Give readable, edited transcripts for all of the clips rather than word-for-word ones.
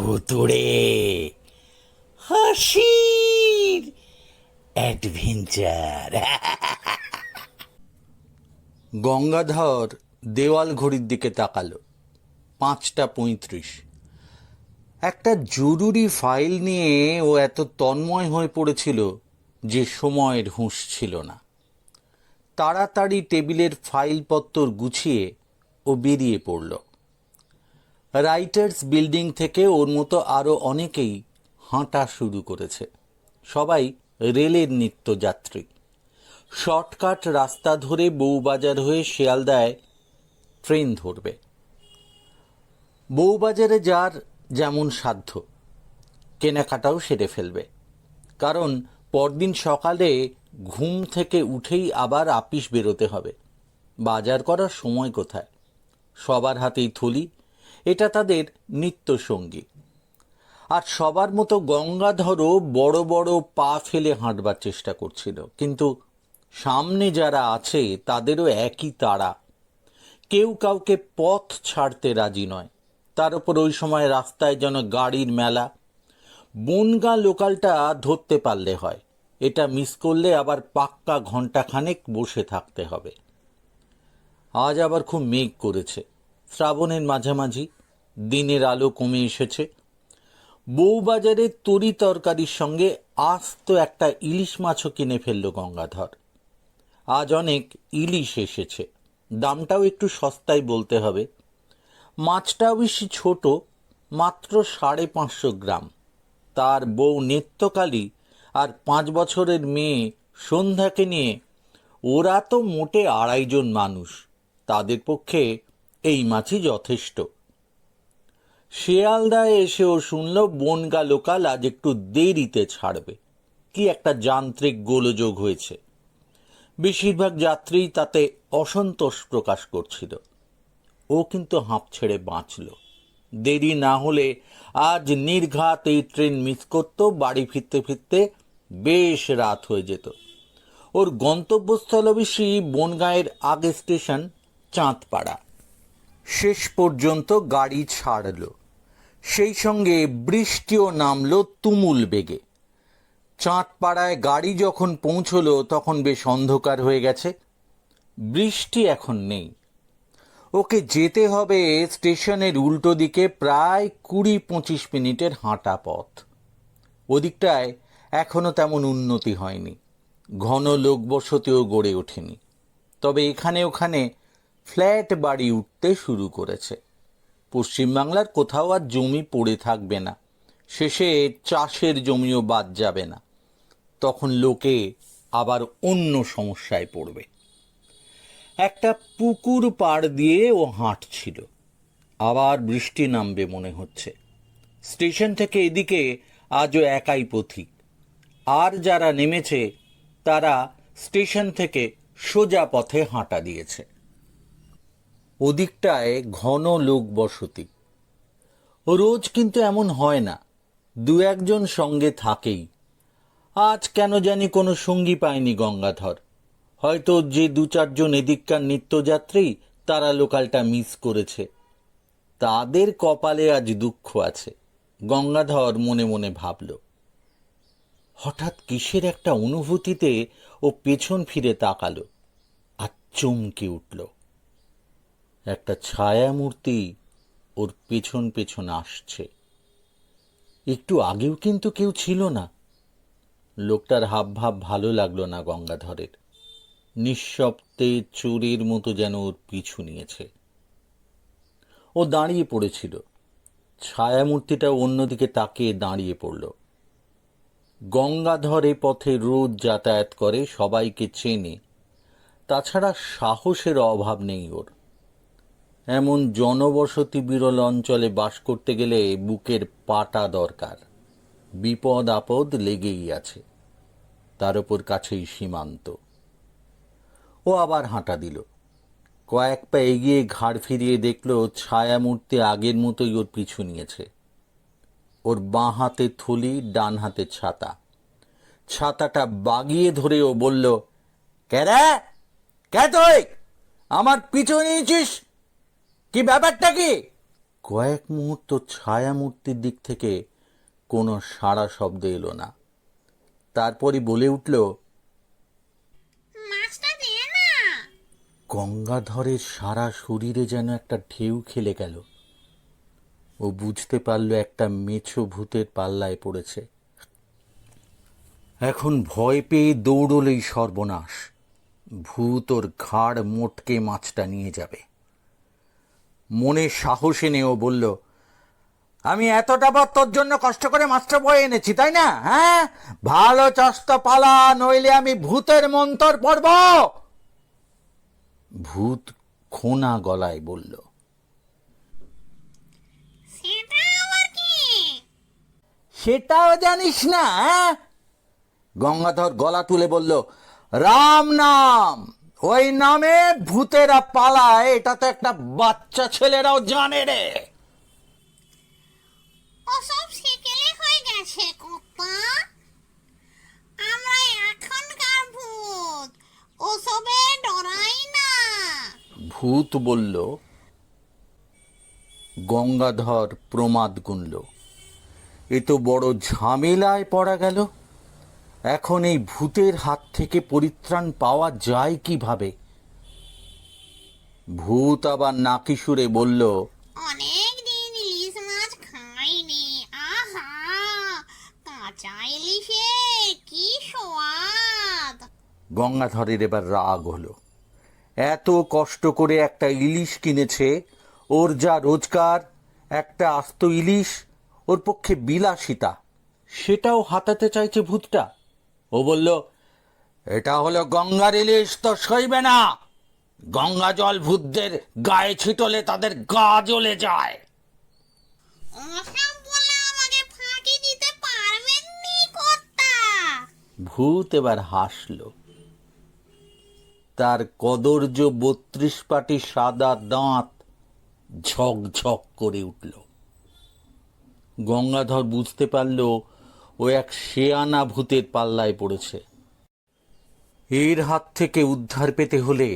ভুতুড়ে হাসির অ্যাডভেঞ্চার। গঙ্গাধর দেওয়াল ঘড়ির দিকে তাকালো। 5:35। একটা জরুরি ফাইল নিয়ে ও এত তন্ময় হয়ে পড়েছিল যে সময়ের হুঁশ ছিল না। তাড়াতাড়ি টেবিলের ফাইলপত্র গুছিয়ে ও বেরিয়ে পড়ল। রাইটার্স বিল্ডিং থেকে ওর মতো আরও অনেকেই হাঁটা শুরু করেছে। সবাই রেলের নিত্যযাত্রী। শর্টকাট রাস্তা ধরে বউবাজার হয়ে শিয়ালদায় ট্রেন ধরবে। বউবাজারে যার যেমন সাধ্য কেনাকাটাও সেরে ফেলবে, কারণ পরদিন সকালে ঘুম থেকে উঠেই আবার আপিস বেরোতে হবে। বাজার করার সময় কোথায়? সবার হাতেই থলি, এটা তাদের নিত্যসঙ্গী। আর সবার মতো গঙ্গাধরও বড় বড় পা ফেলে হাঁটবার চেষ্টা করছিল, কিন্তু সামনে যারা আছে তাদেরও একই তাড়া। কেউ কাউকে পথ ছাড়তে রাজি নয়। তার উপর ওই সময় রাস্তায় যেন গাড়ির মেলা। বনগাঁ লোকালটা ধরতে পারলে হয়, এটা মিস করলে আবার পাক্কা ঘন্টাখানেক বসে থাকতে হবে। আজ আবার খুব মেঘ করেছে। শ্রাবণের মাঝামাঝি, দিনের আলো কমে এসেছে। বউবাজারে তরি তরকারির সঙ্গে আস্ত একটা ইলিশ মাছও কিনে ফেলল গঙ্গাধর। আজ অনেক ইলিশ এসেছে, দামটাও একটু সস্তায় বলতে হবে। মাছটা অবশ্যই ছোট, মাত্র 550 গ্রাম। তার বউ নেত্যকালী আর 5 বছরের মেয়ে সন্ধ্যাকে নিয়ে ওরা তো মোটে 2.5 জন মানুষ। তাদের পক্ষে এই মাছই যথেষ্ট। শিয়ালদায় এসেও শুনল বনগাঁ লোকাল আজ একটু দেরিতে ছাড়বে। কি একটা যান্ত্রিক গোলযোগ হয়েছে। বেশিরভাগ যাত্রী তাতে অসন্তোষ প্রকাশ করছিল। ও কিন্তু হাঁপ ছেড়ে বাঁচল। দেরি না হলে আজ নির্ঘাত এই ট্রেন মিস করত। বাড়ি ফিরতে ফিরতে বেশ রাত হয়ে যেত। ওর গন্তব্যস্থল অবশ্যই বনগাঁয়ের আগে স্টেশন চাঁদপাড়া। শেষ পর্যন্ত গাড়ি ছাড়ল। সেই সঙ্গে বৃষ্টিও নামলো তুমুল বেগে। চাঁদপাড়ায় গাড়ি যখন পৌঁছলো তখন বেশ অন্ধকার হয়ে গেছে। বৃষ্টি এখন নেই। ওকে যেতে হবে স্টেশনের উল্টো দিকে প্রায় 20-25 মিনিটের হাঁটা পথ। ওদিকটায় এখনো তেমন উন্নতি হয়নি, ঘন লোকবসতিও গড়ে ওঠেনি। তবে এখানে ওখানে ফ্ল্যাট বাড়ি উঠতে শুরু করেছে। পশ্চিমবাংলার কোথাও আর জমি পড়ে থাকবে না, শেষে চাষের জমিও বাদ যাবে না। তখন লোকে আবার অন্য সমস্যায় পড়বে। একটা পুকুর পাড় দিয়ে ও হাঁটছিল। আবার বৃষ্টি নামবে মনে হচ্ছে। স্টেশন থেকে এদিকে আজও একাই পথিক। আর যারা নেমেছে তারা স্টেশন থেকে সোজা পথে হাঁটা দিয়েছে। ওদিকটায় ঘন লোক বসতি। রোজ কিন্তু এমন হয় না, 2-1 জন সঙ্গে থাকেই। আজ কেন জানি কোনো সঙ্গী পায়নি গঙ্গাধর। হয়তো যে 2-4 জন এদিককার নিত্যযাত্রী তারা লোকালটা মিস করেছে, তাদের কপালে আজ দুঃখ আছে, গঙ্গাধর মনে মনে ভাবল। হঠাৎ কিসের একটা অনুভূতিতে ও পেছন ফিরে তাকালো আর চমকে উঠল। একটা ছায়ামূর্তি ওর পেছন পেছন আসছে। একটু আগেও কিন্তু কেউ ছিল না। লোকটার হাবভাব ভালো লাগলো না গঙ্গাধরের। নিঃশব্দে চোরের মতো যেন ওর পিছু নিয়েছে। ও দাঁড়িয়ে পড়েছিল। ছায়ামূর্তিটা অন্যদিকে তাকিয়ে দাঁড়িয়ে পড়ল। গঙ্গাধর এ পথে রোজ যাতায়াত করে, সবাইকে চেনে। তাছাড়া সাহসের অভাব নেই ওর। এমন জনবসতি বিরল অঞ্চলে বাস করতে গেলে বুকের পাটা দরকার। বিপদ আপদ লেগেই আছে, তার উপর কাছেই সীমান্ত। ও আবার হাঁটা দিল। কয়েক পা এগিয়ে ঘাড় ফিরিয়ে দেখল ছায়ামূর্তি আগের মতোই ওর পিছু নিয়েছে। ওর বাঁ হাতে থলি, ডান হাতে ছাতা। ছাতাটা বাগিয়ে ধরে ও বলল, কে রে? কে তুই? আমার পিছু নিয়েছিস? কি ব্যাপারটা কি? কয়েক মুহূর্ত ছায়ামূর্তির দিক থেকে কোনো সাড়া শব্দ এলো না। তারপরই বলে উঠল, মাছটা দে না। গঙ্গাধরের সারা শরীরে যেন একটা ঢেউ খেলে গেল। ও বুঝতে পারল একটা মেছো ভূতের পাল্লায় পড়েছে। এখন ভয় পেয়ে দৌড়লেই সর্বনাশ। ভূত ওর ঘাড় মোটকে মাছটা নিয়ে যাবে। মনে সাহস এনে ও বলল, আমি এতটা পর তোর জন্য কষ্ট করে মাছটা বয়ে এনেছি, তাই না? হ্যাঁ, ভালো চাস্ত পালা, নইলে আমি ভূতের মন্তর পড়ব। ভূত খোনা গলায় বলল, সেটা আবার কি? সেটাও জানিস না? হ্যাঁ? গঙ্গাধর গলা তুলে বলল, রাম নাম। ওই নামে ভূতেরা পালায়, এটা তো একটা বাচ্চা ছেলেরাও জানে রে। ওসব সেকেলে হয়ে গেছে কর্তা। আমরা এখনকার ভূত, ওসবে ডরাই না। ভূত বলল। গঙ্গাধর প্রমাদ গুনল, এ তো বড় ঝামেলায় পড়া গেল। এখন এই ভূতের হাত থেকে পরিত্রাণ পাওয়া যায় কিভাবে? ভূত আবার নাকি সুরে বলল, অনেক দিন ইলিশ মাছ খাইনি। আহা, কাঁচা ইলিশের কি স্বাদ। গঙ্গাধরের এবার রাগ হলো। এত কষ্ট করে একটা ইলিশ কিনেছে, ওর যা রোজগার, একটা আস্ত ইলিশ ওর পক্ষে বিলাসিতা, সেটাও হাতাতে চাইছে ভূতটা। ও বলল, এটা হলো গঙ্গার ইলিশ, তো সইবে না। গঙ্গা জল ভূতদের গায়ে ছিটলে তাদের গা জ্বলে যায়। ওসব বলে আমাকে ফাঁকি দিতে পারবেন নি কর্তা। ভূত এবার হাসল। তার কদর্য 32 পাটি সাদা দাঁত ঝকঝক করে উঠল। গঙ্গাধর বুঝতে পারল ও এক শেয়ানা ভূতের পাল্লায় পড়েছে। এর হাত থেকে উদ্ধার পেতে হলে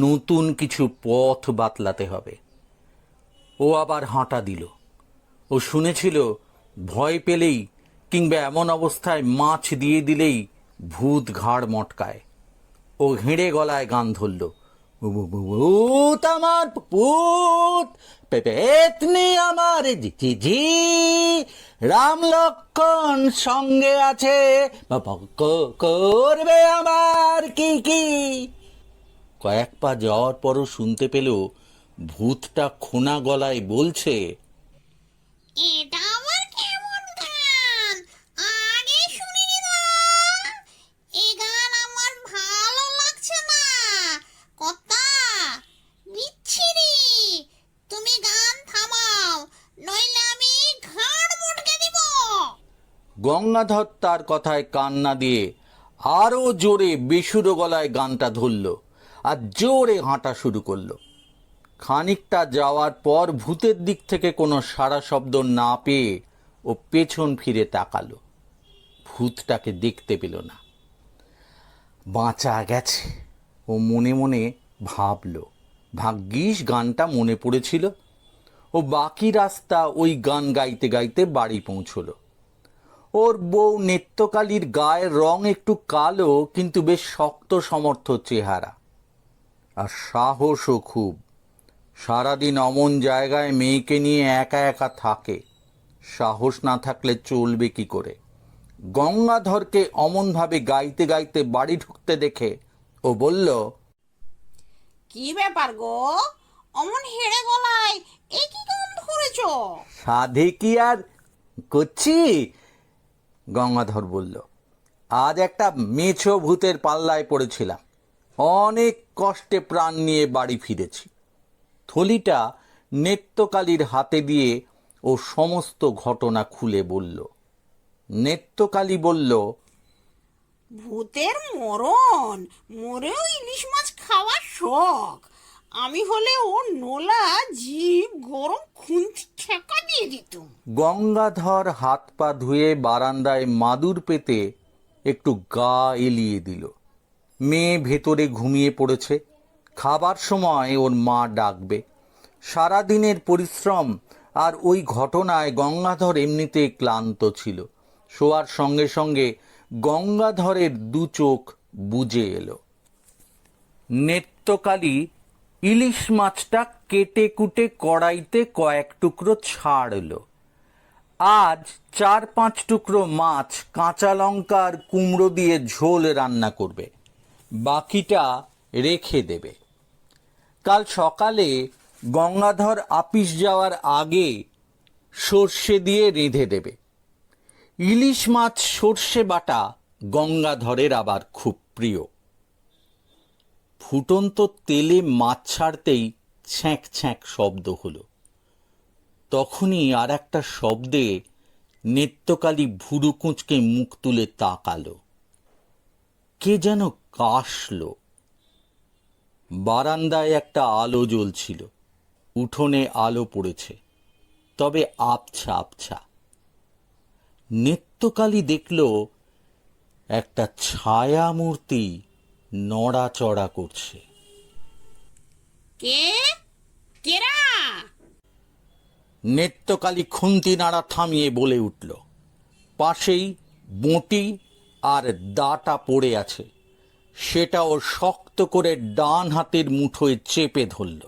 নতুন কিছু পথ বাতলাতে হবে। ও আবার হাঁটা দিল। ও শুনেছিল ভয় পেলেই কিংবা এমন অবস্থায় মাছ দিয়ে দিলেই ভূত ঘাড় মটকায়। ও হেঁড়ে গলায় গান ধরল, ভূত আমার পুত, পেতনি আমার জি জি, রাম লক্ষণ সঙ্গে আছে, করবে আমার কি কি। কয়েক পা যাওয়ার পরও শুনতে পেল ভূতটা খোনা গলায় বলছে, এটা আবার কেমন গান? আগে শুনিনি তো। এই গান আমার ভালো লাগছে না কর্তা, বিচ্ছিরি। তুমি গান থামাও, নইলে আমি ঘাড় মটকে দিব। গঙ্গাধর তার কথায় কান না দিয়ে আরো জোরে বেসুরো গলায় গানটা ধরল আর জোরে হাঁটা শুরু করলো। খানিকটা যাওয়ার পর ভূতের দিক থেকে কোনো সাড়া শব্দ না পেয়ে ও পেছন ফিরে তাকালো। ভূতটাকে দেখতে পেল না। বাঁচা গেছে, ও মনে মনে ভাবল। ভাগ্যিস গানটা মনে পড়েছিল। ও বাকি রাস্তা ওই গান গাইতে গাইতে বাড়ি পৌঁছলো। ওর বউ নেত্যকালীর গায়ের রং একটু কালো, কিন্তু বেশ শক্ত সমর্থ চেহারা, আর সাহসও খুব। সারাদিন অমন জায়গায় মেয়েকে নিয়ে একা একা থাকে, সাহস না থাকলে চলবে কি করে? গঙ্গাধরকে অমনভাবে গাইতে গাইতে বাড়ি ঢুকতে দেখে ও বলল, কি ব্যাপার গো, অমন হেড়ে গলায় এ কি গান ধরেছ? সাধে কি আর করছি? গঙ্গাধর বলল, আজ একটা মেছো ভূতের পাল্লায় পড়েছিলাম, অনেক কষ্টে প্রাণ নিয়ে বাড়ি ফিরেছি। থলিটা নেত্যকালীর হাতে দিয়ে ও সমস্ত ঘটনা খুলে বলল। নেত্যকালী বলল, ভূতের মরণ, মরেও ইলিশ মাছ খাওয়ার শখ। আমি হলে ও নোলা জিভ গরম খুন্তি ছেঁকা দিয়ে দিতুম। গঙ্গাধর হাত পা ধুয়ে বারান্দায় মাদুর পেতে একটু গা এলিয়ে দিল। মেয়ে ভেতরে ঘুমিয়ে পড়েছে। খাবার সময় ওর মা ডাকবে, সারাদিনের পরিশ্রম আর ওই ঘটনায় গঙ্গাধর এমনিতে ক্লান্ত ছিল। শোয়ার সঙ্গে সঙ্গে গঙ্গাধরের দু চোখ বুজে এলো। নেত্যকালী ইলিশ মাছটা কেটে কুটে কড়াইতে কয়েক টুকরো ছাড়লো। আজ 4-5 টুকরো মাছ কাঁচা লঙ্কা আর কুমড়ো দিয়ে ঝোল রান্না করবে, বাকিটা রেখে দেবে। কাল সকালে গঙ্গাধর আপিস যাওয়ার আগে সর্ষে দিয়ে রেঁধে দেবে। ইলিশ মাছ সর্ষে বাটা গঙ্গাধরের আবার খুব প্রিয়। ফুটন্ত তেলে মাছ ছাড়তেই ছ্যাঁক ছ্যাঁক শব্দ হলো। তখনই আর একটা শব্দে নেত্যকালী ভুরু কুঁচকে মুখ তুলে তাকালো। কে যেন কাশলো। বারান্দায় একটা আলো জ্বলছিল, উঠোনে আলো পড়েছে, তবে আবছা আবছা। নেত্যকালী দেখল একটা ছায়া মূর্তি নড়াচড়া করছে। কে কেরা? নেত্যকালী খুন্তি নাড়া থামিয়ে বলে উঠল। পাশেই বঁটি আর দাটা পড়ে আছে, সেটাও শক্ত করে ডান হাতের মুঠোয় চেপে ধরল।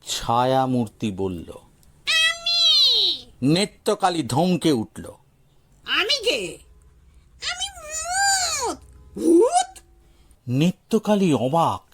ছায়া মূর্তি বলল, নেত্যকালী ধমকে উঠল। আমি কে? আমি ভূত। ভূত? নেত্যকালী অবাক।